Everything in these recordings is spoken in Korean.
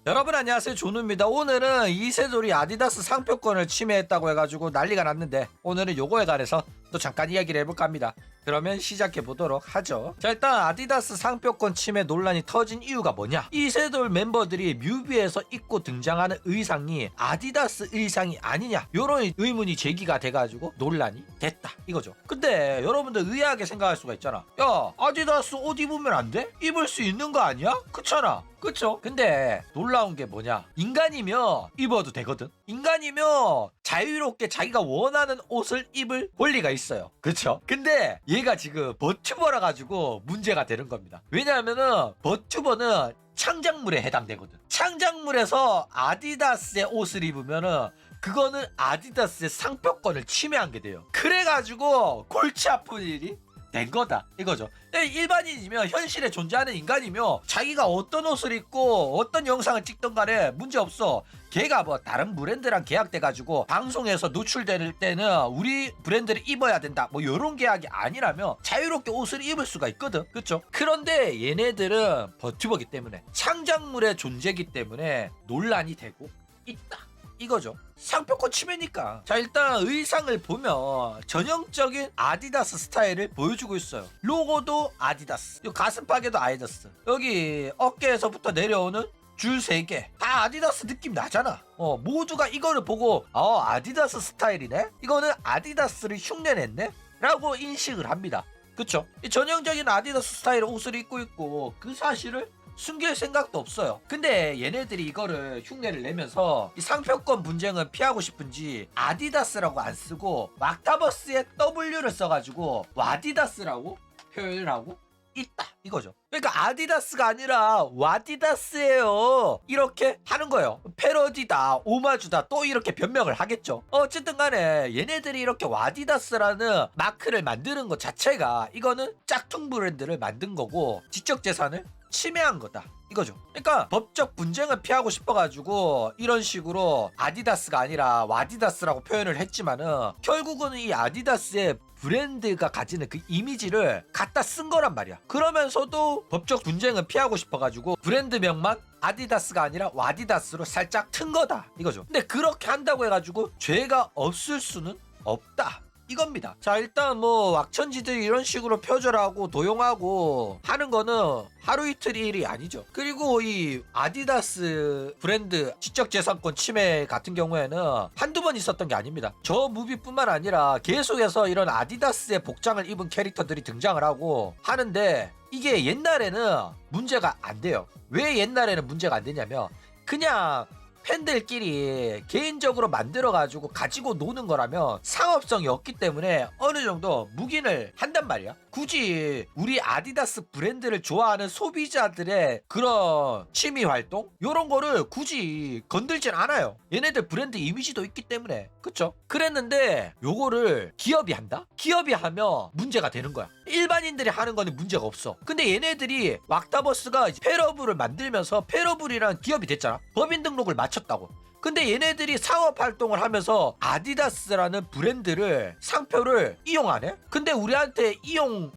여러분 안녕하세요, 조누입니다. 오늘은 이세돌이 아디다스 상표권을 침해했다고 해가지고 난리가 났는데, 오늘은 요거에 관해서 또 잠깐 이야기를 해볼까 합니다. 그러면 시작해보도록 하죠. 자, 일단 아디다스 상표권 침해 논란이 터진 이유가 뭐냐, 이세돌 멤버들이 뮤비에서 입고 등장하는 의상이 아디다스 의상이 아니냐, 요런 의문이 제기가 돼가지고 논란이 됐다 이거죠. 근데 여러분들 의아하게 생각할 수가 있잖아. 야, 아디다스 옷 입으면 안 돼? 입을 수 있는 거 아니야? 그렇잖아. 그쵸? 근데 놀라운 게 뭐냐, 인간이면 입어도 되거든. 인간이면 자유롭게 자기가 원하는 옷을 입을 권리가 있어요. 그쵸? 근데 얘가 지금 버튜버라 가지고 문제가 되는 겁니다. 왜냐하면은 버튜버는 창작물에 해당되거든. 창작물에서 아디다스의 옷을 입으면은 그거는 아디다스의 상표권을 침해한 게 돼요. 그래가지고 골치 아픈 일이 된 거다 이거죠. 일반인이면, 현실에 존재하는 인간이면 자기가 어떤 옷을 입고 어떤 영상을 찍던 간에 문제없어. 걔가 뭐 다른 브랜드랑 계약돼가지고 방송에서 노출될 때는 우리 브랜드를 입어야 된다, 뭐 요런 계약이 아니라면 자유롭게 옷을 입을 수가 있거든. 그쵸? 그런데 얘네들은 버튜버기 때문에, 창작물의 존재이기 때문에 논란이 되고 있다 이거죠. 상표권 침해니까. 자, 일단 의상을 보면 전형적인 아디다스 스타일을 보여주고 있어요. 로고도 아디다스, 가슴팍에도 아디다스, 여기 어깨에서부터 내려오는 줄 3개 다 아디다스 느낌 나잖아. 모두가 이거를 보고 아디다스 스타일이네, 이거는 아디다스를 흉내냈네 라고 인식을 합니다. 그쵸? 이 전형적인 아디다스 스타일의 옷을 입고 있고 그 사실을 숨길 생각도 없어요. 근데 얘네들이 이거를 흉내를 내면서 이 상표권 분쟁은 피하고 싶은지 아디다스라고 안 쓰고 왁타버스에 W를 써가지고 와디다스라고 표현을 하고 있다 이거죠. 그러니까 아디다스가 아니라 와디다스예요 이렇게 하는 거예요. 패러디다, 오마주다, 또 이렇게 변명을 하겠죠. 어쨌든 간에 얘네들이 이렇게 와디다스라는 마크를 만드는 것 자체가, 이거는 짝퉁 브랜드를 만든 거고 지적재산을 침해한 거다 이거죠. 그러니까 법적 분쟁을 피하고 싶어가지고 이런 식으로 아디다스가 아니라 와디다스라고 표현을 했지만은 결국은 이 아디다스의 브랜드가 가지는 그 이미지를 갖다 쓴 거란 말이야. 그러면서도 법적 분쟁을 피하고 싶어가지고 브랜드명만 아디다스가 아니라 와디다스로 살짝 튼 거다 이거죠. 근데 그렇게 한다고 해가지고 죄가 없을 수는 없다 이겁니다. 자, 일단 뭐 왁천지들이 이런 식으로 표절하고 도용하고 하는 거는 하루 이틀 일이 아니죠. 그리고 이 아디다스 브랜드 지적재산권 침해 같은 경우에는 한두 번 있었던 게 아닙니다. 저 무비뿐만 아니라 계속해서 이런 아디다스의 복장을 입은 캐릭터들이 등장을 하고 하는데, 이게 옛날에는 문제가 안 돼요. 왜 옛날에는 문제가 안 되냐면, 그냥 팬들끼리 개인적으로 만들어가지고 가지고 노는 거라면 상업성이 없기 때문에 어느 정도 묵인을 한단 말이야. 굳이 우리 아디다스 브랜드를 좋아하는 소비자들의 그런 취미 활동, 요런 거를 굳이 건들진 않아요. 얘네들 브랜드 이미지도 있기 때문에. 그쵸? 그랬는데 요거를 기업이 한다? 기업이 하면 문제가 되는 거야. 일반인들이 하는 거는 문제가 없어. 근데 얘네들이 왁타버스가 페러블을 만들면서 페러블이란 기업이 됐잖아. 법인 등록을 마쳤다고. 근데 얘네들이 사업 활동을 하면서 아디다스라는 브랜드를, 상표를 이용하네? 근데 우리한테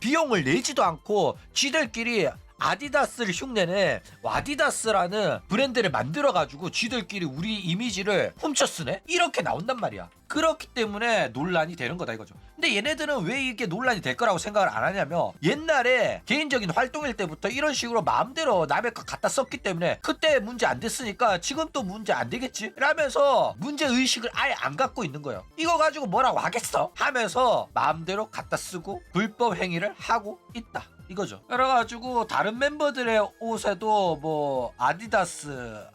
비용을 내지도 않고 쥐들끼리 아디다스를 흉내내 와디다스라는 브랜드를 만들어가지고 쥐들끼리 우리 이미지를 훔쳐쓰네? 이렇게 나온단 말이야. 그렇기 때문에 논란이 되는 거다 이거죠. 근데 얘네들은 왜 이게 논란이 될 거라고 생각을 안 하냐면, 옛날에 개인적인 활동일 때부터 이런 식으로 마음대로 남의 거 갖다 썼기 때문에 그때 문제 안 됐으니까 지금 또 문제 안 되겠지? 라면서 문제의식을 아예 안 갖고 있는 거예요. 이거 가지고 뭐라고 하겠어? 하면서 마음대로 갖다 쓰고 불법 행위를 하고 있다 이거죠. 그래가지고 다른 멤버들의 옷에도 뭐 아디다스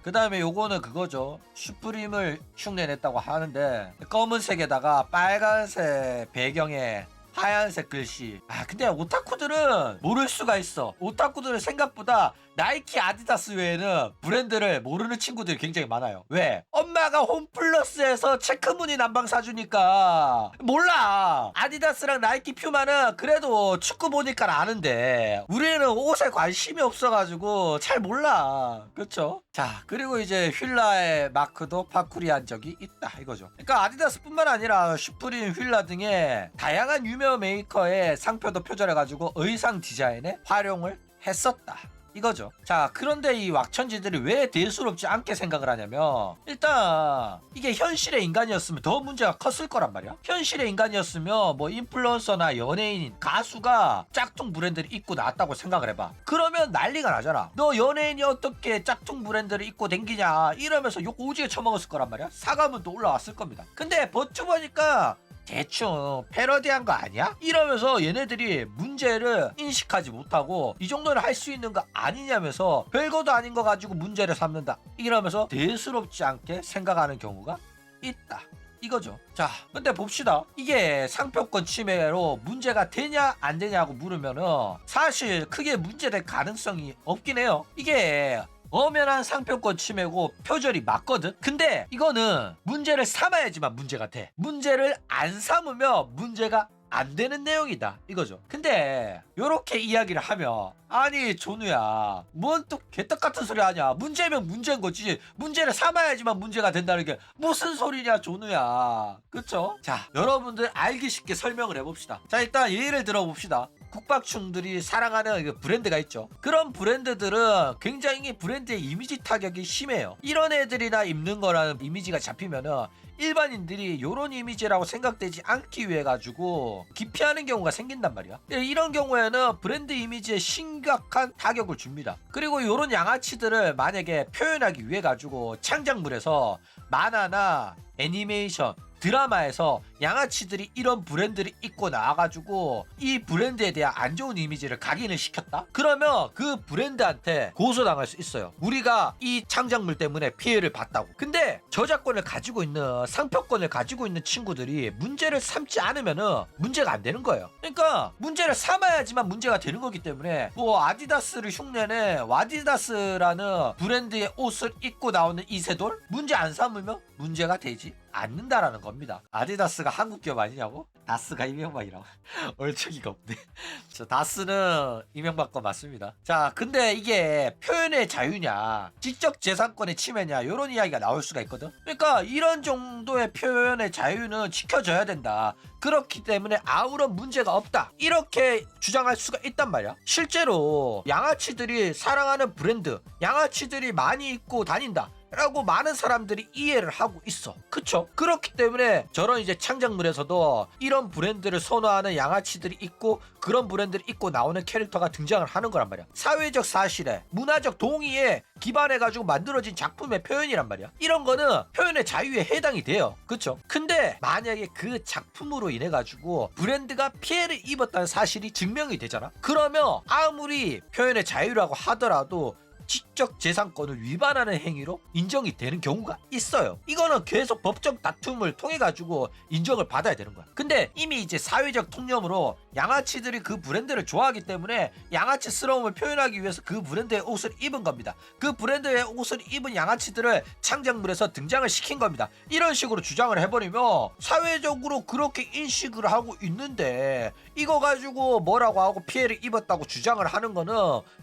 그 다음에 요거는 그거죠, 슈프림을 흉내냈다고 하는데, 검은색에다가 빨간색 배경에 하얀색 글씨. 근데 오타쿠들은 모를 수가 있어. 오타쿠들은 생각보다 나이키, 아디다스 외에는 브랜드를 모르는 친구들이 굉장히 많아요. 왜? 엄마가 홈플러스에서 체크무늬 난방 사주니까 몰라. 아디다스랑 나이키, 퓨마는 그래도 축구 보니까 아는데 우리는 옷에 관심이 없어가지고 잘 몰라. 그렇죠? 자, 그리고 이제 휠라의 마크도 파쿠리한 적이 있다 이거죠. 그러니까 아디다스뿐만 아니라 슈프림, 휠라 등의 다양한 유명 메이커의 상표도 표절해가지고 의상 디자인에 활용을 했었다 이거죠. 자, 그런데 이 왁천지들이 왜 대수롭지 않게 생각을 하냐면 일단 이게 현실의 인간이었으면 더 문제가 컸을 거란 말이야. 현실의 인간이었으면 뭐 인플루언서나 연예인, 가수가 짝퉁 브랜드를 입고 나왔다고 생각을 해봐. 그러면 난리가 나잖아. 너 연예인이 어떻게 짝퉁 브랜드를 입고 댕기냐 이러면서 욕 오지게 처먹었을 거란 말이야. 사과문도 올라왔을 겁니다. 근데 버텨보니까 대충 패러디한 거 아니야? 이러면서 얘네들이 문제를 인식하지 못하고 이 정도는 할 수 있는 거 아니냐면서 별거도 아닌 거 가지고 문제를 삼는다 이러면서 대수롭지 않게 생각하는 경우가 있다 이거죠. 자, 근데 봅시다. 이게 상표권 침해로 문제가 되냐 안 되냐고 물으면은 사실 크게 문제될 가능성이 없긴 해요. 이게 엄연한 상표권 침해고 표절이 맞거든. 근데 이거는 문제를 삼아야지만 문제가 돼. 문제를 안 삼으면 문제가 안 되는 내용이다 이거죠. 근데 요렇게 이야기를 하면 아니 존우야 뭔 또 개떡 같은 소리 하냐. 문제면 문제인 거지. 문제를 삼아야지만 문제가 된다는 게 무슨 소리냐 존우야. 그쵸? 자, 여러분들 알기 쉽게 설명을 해봅시다. 자, 일단 예를 들어봅시다. 국밥충들이 사랑하는 그 브랜드가 있죠. 그런 브랜드들은 굉장히 브랜드의 이미지 타격이 심해요. 이런 애들이나 입는 거라는 이미지가 잡히면은 일반인들이 요런 이미지라고 생각되지 않기 위해 가지고 기피하는 경우가 생긴단 말이야. 이런 경우에는 브랜드 이미지에 심각한 타격을 줍니다. 그리고 요런 양아치들을 만약에 표현하기 위해 가지고 창작물에서 만화나 애니메이션, 드라마에서 양아치들이 이런 브랜드를 입고 나와가지고 이 브랜드에 대한 안 좋은 이미지를 각인을 시켰다? 그러면 그 브랜드한테 고소당할 수 있어요. 우리가 이 창작물 때문에 피해를 봤다고. 근데 저작권을 가지고 있는, 상표권을 가지고 있는 친구들이 문제를 삼지 않으면은 문제가 안 되는 거예요. 그러니까 문제를 삼아야지만 문제가 되는 거기 때문에 뭐 아디다스를 흉내내 와디다스라는 브랜드의 옷을 입고 나오는 이세돌 문제 안 삼으면 문제가 되지 않는다라는 겁니다. 아디다스가 한국 기업 아니냐고? 다스가 이명박이라고. 얼척이가 없네. 저 다스는 이명박 거 맞습니다. 자, 근데 이게 표현의 자유냐 지적재산권의 침해냐 이런 이야기가 나올 수가 있거든. 그러니까 이런 정도의 표현의 자유는 지켜져야 된다. 그렇기 때문에 아무런 문제가 없다 이렇게 주장할 수가 있단 말이야. 실제로 양아치들이 사랑하는 브랜드, 양아치들이 많이 입고 다닌다 라고 많은 사람들이 이해를 하고 있어. 그쵸? 그렇기 때문에 저런 이제 창작물에서도 이런 브랜드를 선호하는 양아치들이 있고 그런 브랜드를 입고 나오는 캐릭터가 등장을 하는 거란 말이야. 사회적 사실에 문화적 동의에 기반해가지고 만들어진 작품의 표현이란 말이야. 이런 거는 표현의 자유에 해당이 돼요. 그쵸? 근데 만약에 그 작품으로 인해가지고 브랜드가 피해를 입었다는 사실이 증명이 되잖아. 그러면 아무리 표현의 자유라고 하더라도 지적재산권을 위반하는 행위로 인정이 되는 경우가 있어요. 이거는 계속 법적 다툼을 통해 가지고 인정을 받아야 되는 거야. 근데 이미 이제 사회적 통념으로 양아치들이 그 브랜드를 좋아하기 때문에 양아치스러움을 표현하기 위해서 그 브랜드의 옷을 입은 겁니다. 그 브랜드의 옷을 입은 양아치들을 창작물에서 등장을 시킨 겁니다. 이런 식으로 주장을 해버리면 사회적으로 그렇게 인식을 하고 있는데 이거 가지고 뭐라고 하고 피해를 입었다고 주장을 하는 거는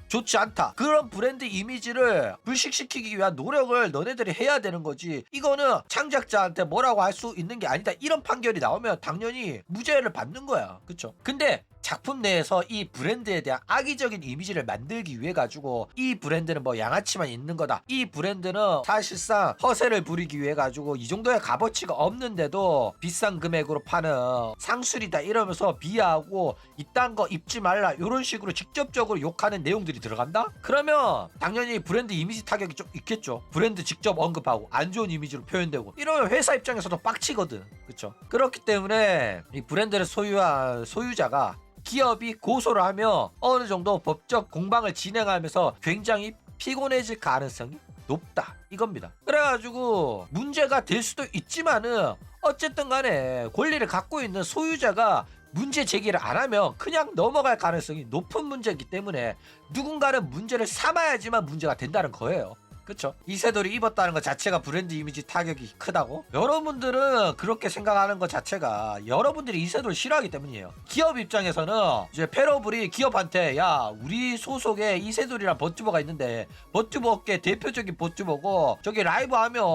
좋지 않다. 그런 브랜드 이미지를 불식시키기 위한 노력을 너네들이 해야 되는 거지. 이거는 창작자한테 뭐라고 할 수 있는 게 아니다. 이런 판결이 나오면 당연히 무죄를 받는 거야. 그쵸? 근데 작품 내에서 이 브랜드에 대한 악의적인 이미지를 만들기 위해 가지고 이 브랜드는 뭐 양아치만 있는 거다. 이 브랜드는 사실상 허세를 부리기 위해 가지고 이 정도의 값어치가 없는데도 비싼 금액으로 파는 상술이다 이러면서 비하하고 이딴 거 입지 말라 이런 식으로 직접적으로 욕하는 내용들이 들어간다? 그러면 당연히 브랜드 이미지 타격이 좀 있겠죠. 브랜드 직접 언급하고 안 좋은 이미지로 표현되고 이러면 회사 입장에서도 빡치거든. 그쵸? 그렇기 때문에 이 브랜드를 소유한 소유자가 기업이 고소를 하면 어느 정도 법적 공방을 진행하면서 굉장히 피곤해질 가능성이 높다 이겁니다. 그래가지고 문제가 될 수도 있지만은 어쨌든 간에 권리를 갖고 있는 소유자가 문제 제기를 안 하면 그냥 넘어갈 가능성이 높은 문제이기 때문에 누군가는 문제를 삼아야지만 문제가 된다는 거예요. 그쵸? 이세돌이 입었다는 것 자체가 브랜드 이미지 타격이 크다고? 여러분들은 그렇게 생각하는 것 자체가 여러분들이 이세돌 싫어하기 때문이에요. 기업 입장에서는 이제 페러블이 기업한테 야 우리 소속에 이세돌이란 버튜버가 있는데 버튜버 업계 대표적인 버튜버고 저기 라이브 하면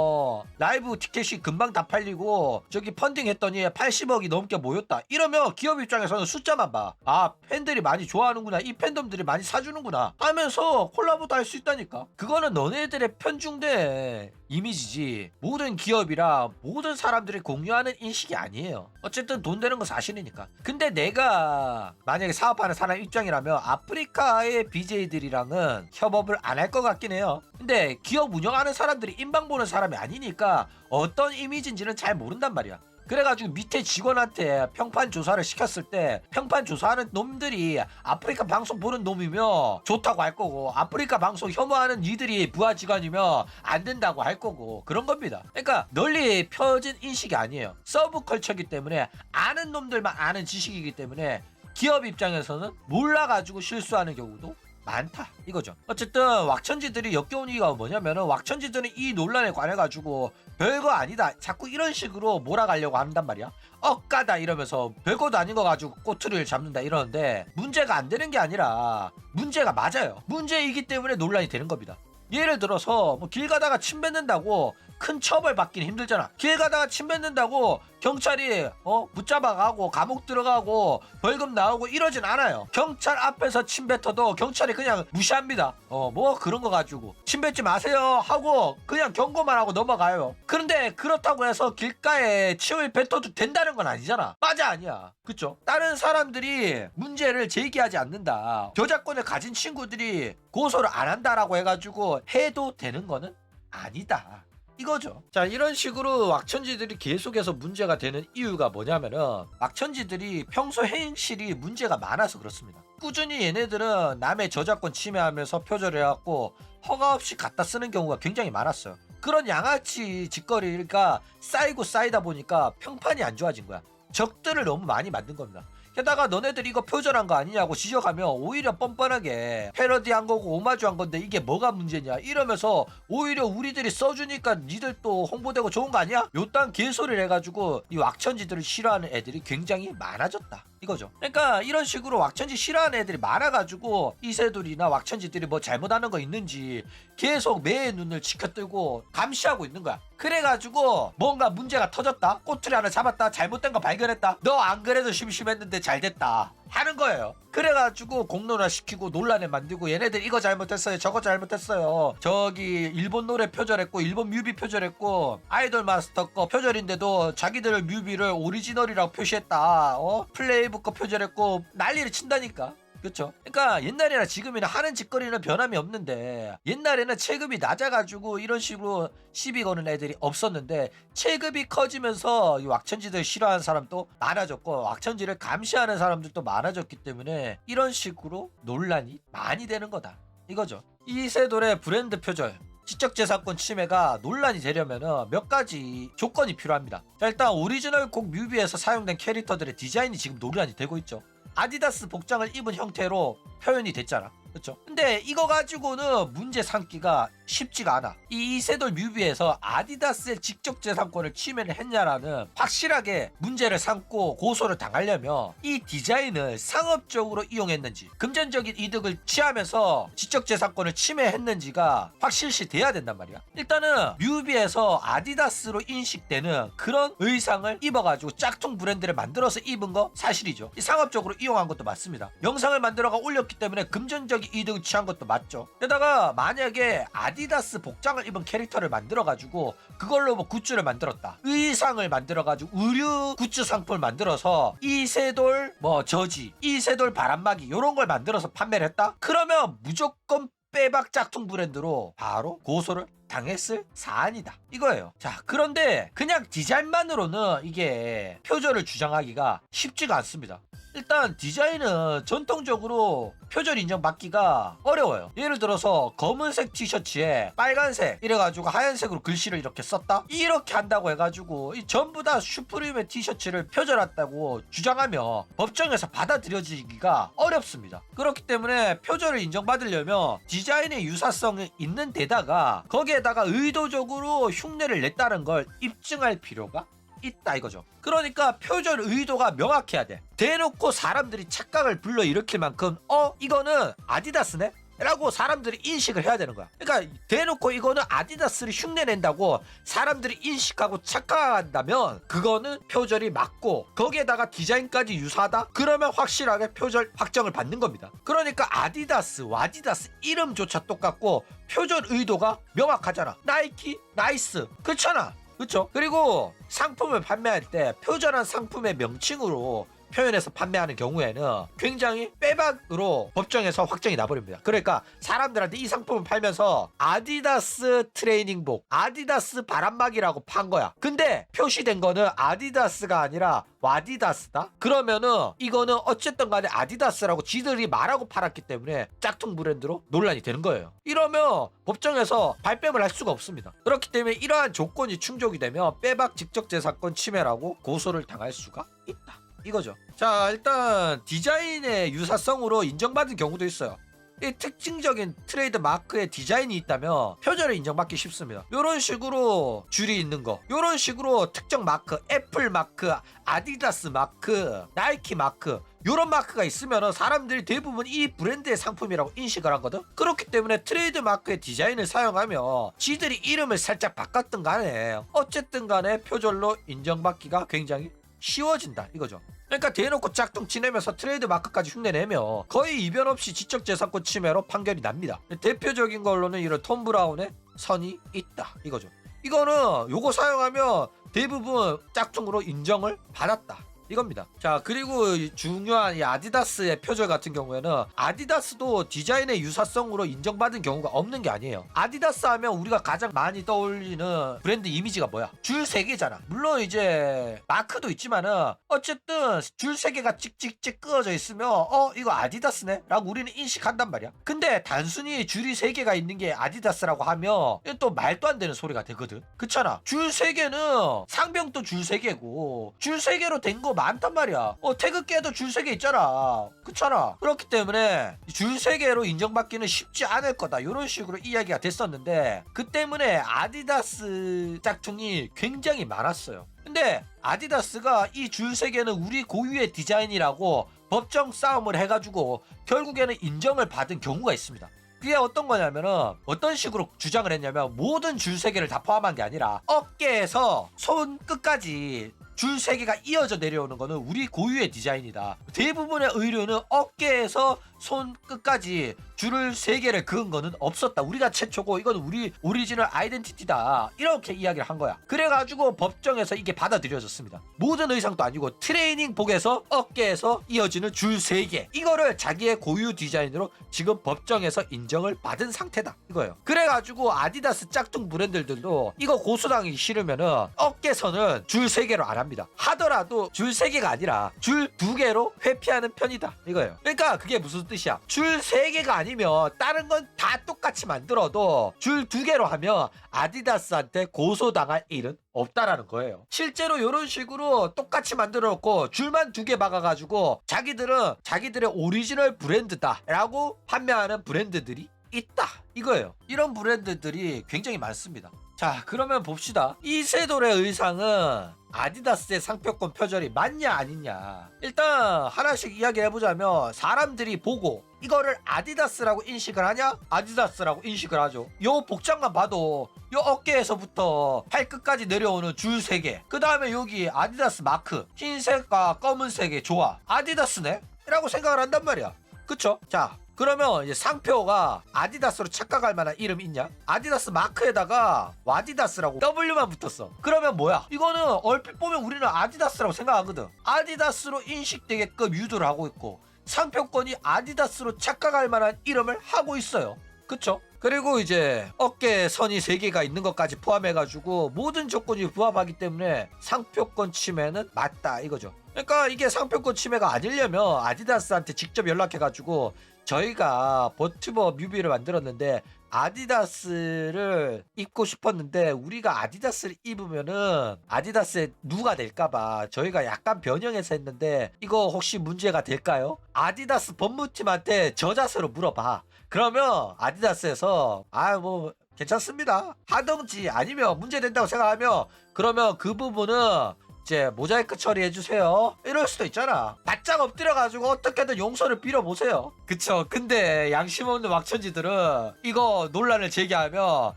라이브 티켓이 금방 다 팔리고 저기 펀딩 했더니 80억이 넘게 모였다. 이러면 기업 입장에서는 숫자만 봐. 아 팬들이 많이 좋아하는구나. 이 팬덤들이 많이 사주는구나 하면서 콜라보도 할 수 있다니까. 그거는 너네들의 편중된 이미지지 모든 기업이랑 모든 사람들이 공유하는 인식이 아니에요. 어쨌든 돈 되는 거 사실이니까. 근데 내가 만약에 사업하는 사람 입장이라면 아프리카의 BJ들이랑은 협업을 안 할 것 같긴 해요. 근데 기업 운영하는 사람들이 인방 보는 사람이 아니니까 어떤 이미지인지는 잘 모른단 말이야. 그래가지고 밑에 직원한테 평판 조사를 시켰을 때 평판 조사하는 놈들이 아프리카 방송 보는 놈이면 좋다고 할 거고 아프리카 방송 혐오하는 니들이 부하 직원이면 안 된다고 할 거고 그런 겁니다. 그러니까 널리 펴진 인식이 아니에요. 서브컬처이기 때문에 아는 놈들만 아는 지식이기 때문에 기업 입장에서는 몰라가지고 실수하는 경우도 많다 이거죠. 어쨌든 왁천지들이 역겨운 이유가 뭐냐면은 왁천지들은 이 논란에 관해가지고 별거 아니다 자꾸 이런 식으로 몰아가려고 한단 말이야. 억까다 이러면서 별것도 아닌 거 가지고 꼬투리를 잡는다 이러는데 문제가 안 되는 게 아니라 문제가 맞아요. 문제이기 때문에 논란이 되는 겁니다. 예를 들어서 뭐 길 가다가 침 뱉는다고 큰 처벌 받기는 힘들잖아. 길 가다가 침 뱉는다고 경찰이 붙잡아가고 감옥 들어가고 벌금 나오고 이러진 않아요. 경찰 앞에서 침 뱉어도 경찰이 그냥 무시합니다. 뭐 그런 거 가지고 침 뱉지 마세요 하고 그냥 경고만 하고 넘어가요. 그런데 그렇다고 해서 길가에 침을 뱉어도 된다는 건 아니잖아. 맞아 아니야. 그쵸? 다른 사람들이 문제를 제기하지 않는다. 저작권을 가진 친구들이 고소를 안 한다라고 해가지고 해도 되는 거는 아니다. 이거죠. 자 이런 식으로 왁천지들이 계속해서 문제가 되는 이유가 뭐냐면은 왁천지들이 평소 행실이 문제가 많아서 그렇습니다. 꾸준히 얘네들은 남의 저작권 침해하면서 표절을 해갖고 허가 없이 갖다 쓰는 경우가 굉장히 많았어요. 그런 양아치 짓거리가 쌓이고 쌓이다 보니까 평판이 안 좋아진 거야. 적들을 너무 많이 만든 겁니다. 게다가 너네들 이거 표절한 거 아니냐고 지적하면 오히려 뻔뻔하게 패러디한 거고 오마주한 건데 이게 뭐가 문제냐 이러면서 오히려 우리들이 써주니까 니들 또 홍보되고 좋은 거 아니야? 요딴 개소리를 해가지고 이 왁천지들을 싫어하는 애들이 굉장히 많아졌다 이거죠. 그러니까 이런 식으로 왁천지 싫어하는 애들이 많아가지고 이세돌이나 왁천지들이 뭐 잘못하는 거 있는지 계속 매의 눈을 치켜뜨고 감시하고 있는 거야. 그래가지고 뭔가 문제가 터졌다 꼬투리 하나 잡았다 잘못된 거 발견했다 너 안 그래도 심심했는데 잘 됐다 하는 거예요. 그래가지고 공론화 시키고 논란을 만들고 얘네들 이거 잘못했어요 저거 잘못했어요 저기 일본 노래 표절했고 일본 뮤비 표절했고 아이돌 마스터 거 표절인데도 자기들 뮤비를 오리지널이라고 표시했다 플레이북 거 표절했고 난리를 친다니까. 그쵸? 그러니까 옛날이나 지금이나 하는 짓거리는 변함이 없는데 옛날에는 체급이 낮아가지고 이런 식으로 시비 거는 애들이 없었는데 체급이 커지면서 이 왁천지들 싫어하는 사람도 많아졌고 왁천지를 감시하는 사람들도 많아졌기 때문에 이런 식으로 논란이 많이 되는 거다 이거죠. 이세돌의 브랜드 표절 지적재산권 침해가 논란이 되려면 몇 가지 조건이 필요합니다. 자, 일단 오리지널 곡 뮤비에서 사용된 캐릭터들의 디자인이 지금 논란이 되고 있죠. 아디다스 복장을 입은 형태로 표현이 됐잖아. 그쵸? 근데 이거 가지고는 문제 삼기가 쉽지가 않아. 이 이세돌 뮤비에서 아디다스의 직접재산권을 침해를 했냐라는 확실하게 문제를 삼고 고소를 당하려면 이 디자인을 상업적으로 이용했는지 금전적인 이득을 취하면서 직접재산권을 침해했는지가 확실시 돼야 된단 말이야. 일단은 뮤비에서 아디다스로 인식되는 그런 의상을 입어가지고 짝퉁 브랜드를 만들어서 입은 거 사실이죠. 이 상업적으로 이용한 것도 맞습니다. 영상을 만들어가 올렸기 때문에 금전적인 이득을 취한 것도 맞죠. 게다가 만약에 아디다스 복장을 입은 캐릭터를 만들어가지고 그걸로 뭐 굿즈를 만들었다. 의상을 만들어가지고 의류 굿즈 상품을 만들어서 이세돌 뭐 저지, 이세돌 바람막이 이런 걸 만들어서 판매를 했다? 그러면 무조건 빼박 짝퉁 브랜드로 바로 고소를 당했을 사안이다 이거예요. 자 그런데 그냥 디자인만으로는 이게 표절을 주장하기가 쉽지가 않습니다. 일단 디자인은 전통적으로 표절 인정받기가 어려워요. 예를 들어서 검은색 티셔츠에 빨간색 이래가지고 하얀색으로 글씨를 이렇게 썼다? 이렇게 한다고 해가지고 이 전부 다 슈프림의 티셔츠를 표절했다고 주장하면 법정에서 받아들여지기가 어렵습니다. 그렇기 때문에 표절을 인정받으려면 디자인의 유사성이 있는 데다가 거기에다가 의도적으로 흉내를 냈다는 걸 입증할 필요가 있다 이거죠. 그러니까 표절 의도가 명확해야 돼. 대놓고 사람들이 착각을 불러일으킬 만큼 이거는 아디다스네? 라고 사람들이 인식을 해야 되는 거야. 그러니까 대놓고 이거는 아디다스를 흉내낸다고 사람들이 인식하고 착각한다면 그거는 표절이 맞고 거기에다가 디자인까지 유사하다? 그러면 확실하게 표절 확정을 받는 겁니다. 그러니까 아디다스, 와디다스 이름조차 똑같고 표절 의도가 명확하잖아. 나이키, 나이스 그렇잖아. 그렇죠? 그리고 상품을 판매할 때 표절한 상품의 명칭으로 표현해서 판매하는 경우에는 굉장히 빼박으로 법정에서 확정이 나버립니다. 그러니까 사람들한테 이 상품을 팔면서 아디다스 트레이닝복, 아디다스 바람막이라고 판 거야. 근데 표시된 거는 아디다스가 아니라 와디다스다? 그러면은 이거는 어쨌든 간에 아디다스라고 지들이 말하고 팔았기 때문에 짝퉁 브랜드로 논란이 되는 거예요. 이러면 법정에서 발뺌을 할 수가 없습니다. 그렇기 때문에 이러한 조건이 충족이 되면 빼박 직접재산권 침해라고 고소를 당할 수가 있다. 이거죠. 자, 일단 디자인의 유사성으로 인정받은 경우도 있어요. 이 특징적인 트레이드 마크의 디자인이 있다면 표절을 인정받기 쉽습니다. 이런 식으로 줄이 있는 거, 이런 식으로 특정 마크, 애플 마크, 아디다스 마크, 나이키 마크 이런 마크가 있으면 사람들이 대부분 이 브랜드의 상품이라고 인식을 하거든. 그렇기 때문에 트레이드 마크의 디자인을 사용하면 지들이 이름을 살짝 바꿨든 간에 어쨌든 간에 표절로 인정받기가 굉장히 쉬워진다 이거죠. 그러니까 대놓고 짝퉁 치내면서 트레이드 마크까지 흉내내며 거의 이변 없이 지적재산권 침해로 판결이 납니다. 대표적인 걸로는 이런 톰 브라운의 선이 있다 이거죠. 이거는 요거 사용하면 대부분 짝퉁으로 인정을 받았다 이겁니다. 자, 그리고 중요한 이 아디다스의 표절 같은 경우에는 아디다스도 디자인의 유사성으로 인정받은 경우가 없는 게 아니에요. 아디다스 하면 우리가 가장 많이 떠올리는 브랜드 이미지가 뭐야? 줄 3개잖아. 물론 이제 마크도 있지만은 어쨌든 줄 3개가 찍찍찍 끄어져 있으면 이거 아디다스네? 라고 우리는 인식한단 말이야. 근데 단순히 줄이 3개가 있는 게 아디다스라고 하면 또 말도 안 되는 소리가 되거든. 그렇잖아. 줄 3개는 상병도 줄 3개고 줄 3개로 된 거 많단 말이야. 태극기에도 줄 3개 있잖아. 그렇잖아. 그렇기 때문에 줄 3개로 인정받기는 쉽지 않을 거다. 이런 식으로 이야기가 됐었는데 그 때문에 아디다스 짝퉁이 굉장히 많았어요. 근데 아디다스가 이 줄 3개는 우리 고유의 디자인이라고 법정 싸움을 해가지고 결국에는 인정을 받은 경우가 있습니다. 그게 어떤 거냐면은 어떤 식으로 주장을 했냐면 모든 줄 3개를 다 포함한 게 아니라 어깨에서 손 끝까지 줄 3개가 이어져 내려오는 거는 우리 고유의 디자인이다. 대부분의 의류는 어깨에서 손 끝까지 줄을 3개를 그은 거는 없었다. 우리가 최초고 이건 우리 오리지널 아이덴티티다. 이렇게 이야기를 한 거야. 그래가지고 법정에서 이게 받아들여졌습니다. 모든 의상도 아니고 트레이닝복에서 어깨에서 이어지는 줄 3개. 이거를 자기의 고유 디자인으로 지금 법정에서 인정을 받은 상태다. 이거예요. 그래가지고 아디다스 짝퉁 브랜드들도 이거 고소당하기 싫으면은 어깨선은 줄 3개로 안 합니다. 하더라도 줄 3개가 아니라 줄 2개로 회피하는 편이다. 이거예요. 그러니까 그게 무슨 뜻이야? 줄 3개가 아니면 다른 건 다 똑같이 만들어도 줄 2개로 하면 아디다스한테 고소당할 일은 없다라는 거예요. 실제로 이런 식으로 똑같이 만들어 놓고 줄만 2개 박아가지고 자기들은 자기들의 오리지널 브랜드다 라고 판매하는 브랜드들이 있다 이거예요. 이런 브랜드들이 굉장히 많습니다. 자, 그러면 봅시다. 이세돌의 의상은 아디다스의 상표권 표절이 맞냐 아니냐. 일단 하나씩 이야기해보자면 사람들이 보고 이거를 아디다스라고 인식을 하냐? 아디다스라고 인식을 하죠. 요 복장만 봐도 요 어깨에서부터 팔끝까지 내려오는 줄 3개, 그 다음에 여기 아디다스 마크 흰색과 검은색의 조화, 아디다스네? 라고 생각을 한단 말이야. 그쵸? 자, 그러면 이제 상표가 아디다스로 착각할 만한 이름이 있냐? 아디다스 마크에다가 와디다스라고 W만 붙었어. 그러면 뭐야? 이거는 얼핏 보면 우리는 아디다스라고 생각하거든. 아디다스로 인식되게끔 유도를 하고 있고 상표권이 아디다스로 착각할 만한 이름을 하고 있어요. 그쵸? 그리고 이제 어깨 선이 3개가 있는 것까지 포함해가지고 모든 조건이 부합하기 때문에 상표권 침해는 맞다 이거죠. 그러니까 이게 상표권 침해가 아니려면 아디다스한테 직접 연락해가지고 저희가 버튜버 뮤비를 만들었는데 아디다스를 입고 싶었는데 우리가 아디다스를 입으면은 아디다스에 누가 될까봐 저희가 약간 변형해서 했는데 이거 혹시 문제가 될까요? 아디다스 법무팀한테 저자세로 물어봐. 그러면 아디다스에서 뭐 괜찮습니다 하던지 아니면 문제된다고 생각하면 그러면 그 부분은 이제 모자이크 처리해주세요 이럴 수도 있잖아. 바짝 엎드려가지고 어떻게든 용서를 빌어보세요. 그쵸. 근데 양심 없는 왁천지들은 이거 논란을 제기하면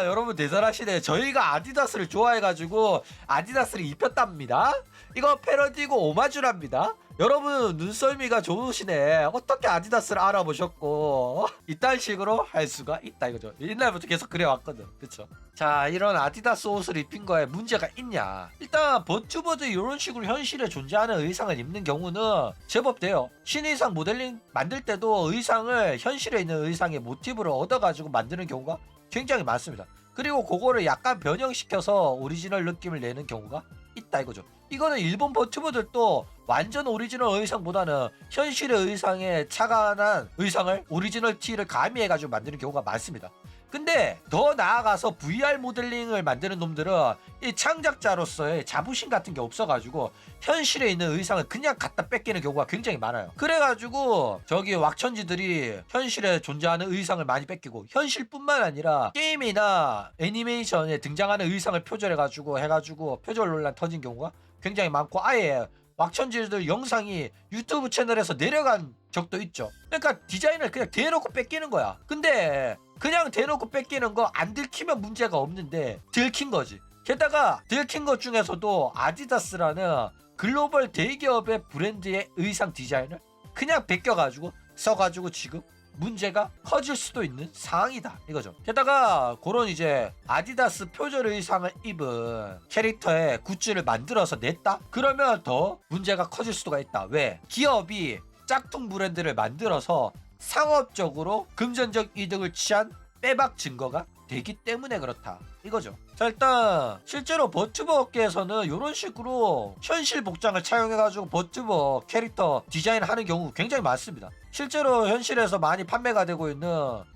여러분 대단하시네, 저희가 아디다스를 좋아해가지고 아디다스를 입혔답니다, 이거 패러디고 오마주랍니다. 여러분 눈썰미가 좋으시네. 어떻게 아디다스를 알아보셨고 이딴 식으로 할 수가 있다 이거죠. 옛날부터 계속 그래왔거든. 그쵸. 자, 이런 아디다스 옷을 입힌 거에 문제가 있냐. 일단 버튜버들 이런 식으로 현실에 존재하는 의상을 입는 경우는 제법 돼요. 신의상 모델링 만들 때도 의상을 현실에 있는 의상의 모티브를 얻어가지고 만드는 경우가 굉장히 많습니다. 그리고 그거를 약간 변형시켜서 오리지널 느낌을 내는 경우가 있다 이거죠. 이거는 일본 버튜버들도 완전 오리지널 의상보다는 현실의 의상에 착안한 의상을 오리지널 티를 가미해가지고 만드는 경우가 많습니다. 근데 더 나아가서 VR 모델링을 만드는 놈들은 이 창작자로서의 자부심 같은 게 없어가지고 현실에 있는 의상을 그냥 갖다 뺏기는 경우가 굉장히 많아요. 그래가지고 저기 왁천지들이 현실에 존재하는 의상을 많이 뺏기고 현실뿐만 아니라 게임이나 애니메이션에 등장하는 의상을 표절해가지고 표절 논란 터진 경우가 굉장히 많고 아예 왁천지들 영상이 유튜브 채널에서 내려간 적도 있죠. 그러니까 디자인을 그냥 대놓고 뺏기는 거야. 근데 그냥 대놓고 뺏기는 거 안 들키면 문제가 없는데 들킨 거지. 게다가 들킨 것 중에서도 아디다스라는 글로벌 대기업의 브랜드의 의상 디자인을 그냥 베껴가지고 써가지고 지금 문제가 커질 수도 있는 상황이다 이거죠. 게다가 그런 이제 아디다스 표절 의상을 입은 캐릭터의 굿즈를 만들어서 냈다? 그러면 더 문제가 커질 수가 있다. 왜? 기업이 짝퉁 브랜드를 만들어서 상업적으로 금전적 이득을 취한 빼박 증거가 되기 때문에 그렇다 이거죠. 자, 일단 실제로 버튜버 업계에서는 이런 식으로 현실 복장을 차용해가지고 버튜버 캐릭터 디자인하는 경우 굉장히 많습니다. 실제로 현실에서 많이 판매가 되고 있는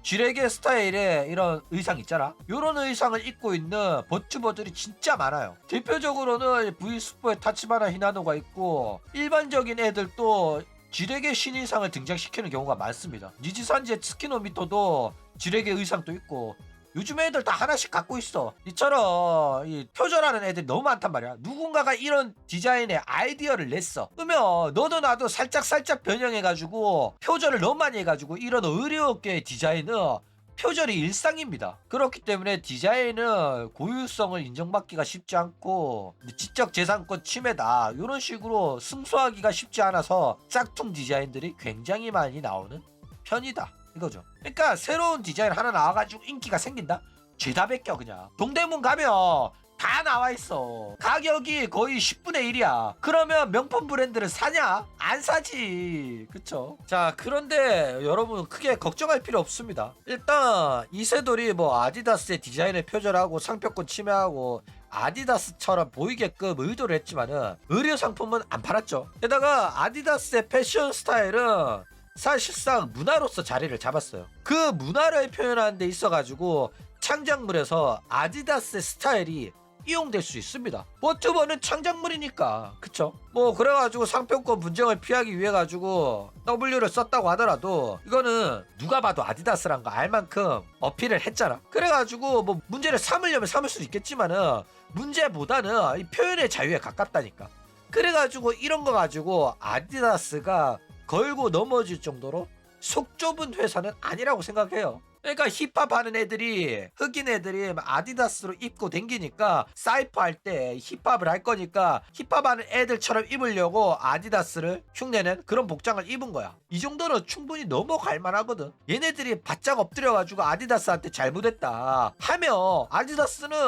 쥐레게 스타일의 이런 의상 있잖아. 이런 의상을 입고 있는 버튜버들이 진짜 많아요. 대표적으로는 V스포의 타치바나 히나노가 있고 일반적인 애들도 쥐레게 신의상을 등장시키는 경우가 많습니다. 니지산지의 스키노미토도 쥐레게 의상도 있고 요즘 애들 다 하나씩 갖고 있어. 이처럼 이 표절하는 애들이 너무 많단 말이야. 누군가가 이런 디자인의 아이디어를 냈어. 그러면 너도 나도 살짝 변형해가지고 표절을 너무 많이 해가지고 이런 의료업계의 디자인은 표절이 일상입니다. 그렇기 때문에 디자인은 고유성을 인정받기가 쉽지 않고 지적재산권 침해다 이런 식으로 승소하기가 쉽지 않아서 짝퉁 디자인들이 굉장히 많이 나오는 편이다 이거죠. 그러니까 새로운 디자인 하나 나와가지고 인기가 생긴다? 죄다 베껴. 그냥 동대문 가면 다 나와있어. 가격이 거의 10분의 1이야 그러면 명품 브랜드를 사냐? 안 사지. 그쵸. 자, 그런데 여러분 크게 걱정할 필요 없습니다. 일단 이세돌이 뭐 아디다스의 디자인을 표절하고 상표권 침해하고 아디다스처럼 보이게끔 의도를 했지만은 의류 상품은 안 팔았죠. 게다가 아디다스의 패션 스타일은 사실상 문화로서 자리를 잡았어요. 그 문화를 표현하는 데 있어가지고 창작물에서 아디다스의 스타일이 이용될 수 있습니다. 버튜버는 창작물이니까. 그쵸? 뭐 그래가지고 상표권 분쟁을 피하기 위해 가지고 W를 썼다고 하더라도 이거는 누가 봐도 아디다스란 거 알 만큼 어필을 했잖아. 그래가지고 뭐 문제를 삼으려면 삼을 수도 있겠지만은 문제보다는 이 표현의 자유에 가깝다니까. 그래가지고 이런 거 가지고 아디다스가 걸고 넘어질 정도로 속 좁은 회사는 아니라고 생각해요. 그러니까 힙합 하는 애들이 흑인 애들이 아디다스로 입고 댕기니까 사이퍼 할 때 힙합을 할 거니까 힙합 하는 애들처럼 입으려고 아디다스를 흉내낸 그런 복장을 입은 거야. 이 정도는 충분히 넘어갈 만하거든. 얘네들이 바짝 엎드려가지고 아디다스한테 잘못했다 하면 아디다스는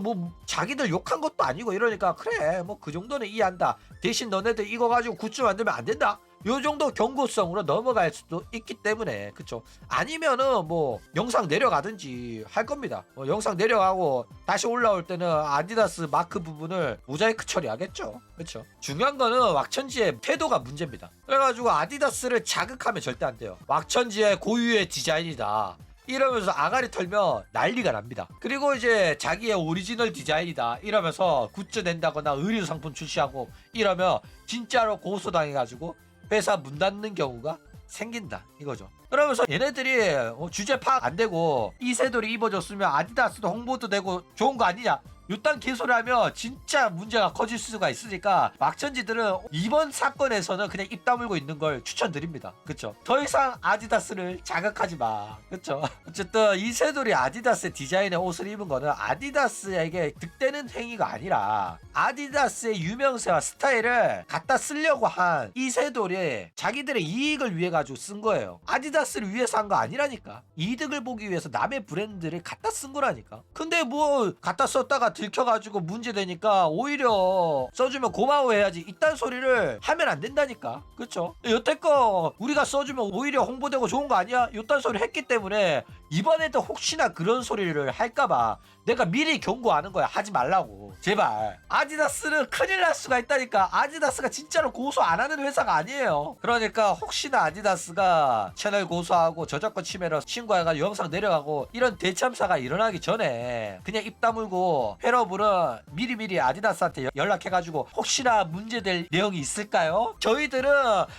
뭐 자기들 욕한 것도 아니고 이러니까 그래 뭐 그 정도는 이해한다. 대신 너네들 이거 가지고 굿즈 만들면 안 된다. 요 정도 경고성으로 넘어갈 수도 있기 때문에 그쵸. 아니면은 뭐 영상 내려가든지 할 겁니다. 영상 내려가고 다시 올라올 때는 아디다스 마크 부분을 모자이크 처리하겠죠. 그쵸. 중요한 거는 왁천지의 태도가 문제입니다. 그래가지고 아디다스를 자극하면 절대 안 돼요. 왁천지의 고유의 디자인이다 이러면서 아가리 털면 난리가 납니다. 그리고 이제 자기의 오리지널 디자인이다 이러면서 굿즈 낸다거나 의류 상품 출시하고 이러면 진짜로 고소당해가지고 회사 문 닫는 경우가 생긴다 이거죠. 그러면서 얘네들이 주제 파악 안 되고 이세돌이 입어줬으면 아디다스도 홍보도 되고 좋은 거 아니냐 요딴 개소리 하면 진짜 문제가 커질 수가 있으니까 막천지들은 이번 사건에서는 그냥 입 다물고 있는 걸 추천드립니다. 그쵸? 더 이상 아디다스를 자극하지 마. 그쵸? 어쨌든 이세돌이 아디다스 디자인의 옷을 입은 거는 아디다스에게 득되는 행위가 아니라 아디다스의 유명세와 스타일을 갖다 쓰려고 한 이세돌이 자기들의 이익을 위해 가지고 쓴 거예요. 아디다스를 위해서 한 거 아니라니까. 이득을 보기 위해서 남의 브랜드를 갖다 쓴 거라니까. 근데 뭐 갖다 썼다가 들켜가지고 문제되니까 오히려 써주면 고마워해야지 이딴 소리를 하면 안 된다니까. 그쵸? 여태껏 우리가 써주면 오히려 홍보되고 좋은 거 아니야? 이딴 소리 했기 때문에 이번에도 혹시나 그런 소리를 할까봐 내가 미리 경고하는 거야. 하지 말라고. 제발. 아디다스는 큰일 날 수가 있다니까. 아디다스가 진짜로 고소 안 하는 회사가 아니에요. 그러니까 혹시나 아디다스가 채널 고소하고 저작권 침해로 신고해가지고 영상 내려가고 이런 대참사가 일어나기 전에 그냥 입 다물고 패러블은 미리미리 아디다스한테 연락해가지고 혹시나 문제될 내용이 있을까요? 저희들은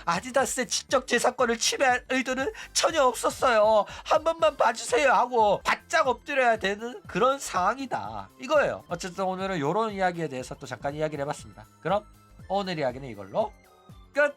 아디다스의 지적 재산권을 침해할 의도는 전혀 없었어요. 한 번만 봐주세요 하고 바짝 엎드려야 되는 그런 상황이다 이거예요. 어쨌든 오늘은 이런 이야기에 대해서 또 잠깐 이야기를 해봤습니다. 그럼 오늘 이야기는 이걸로 끝.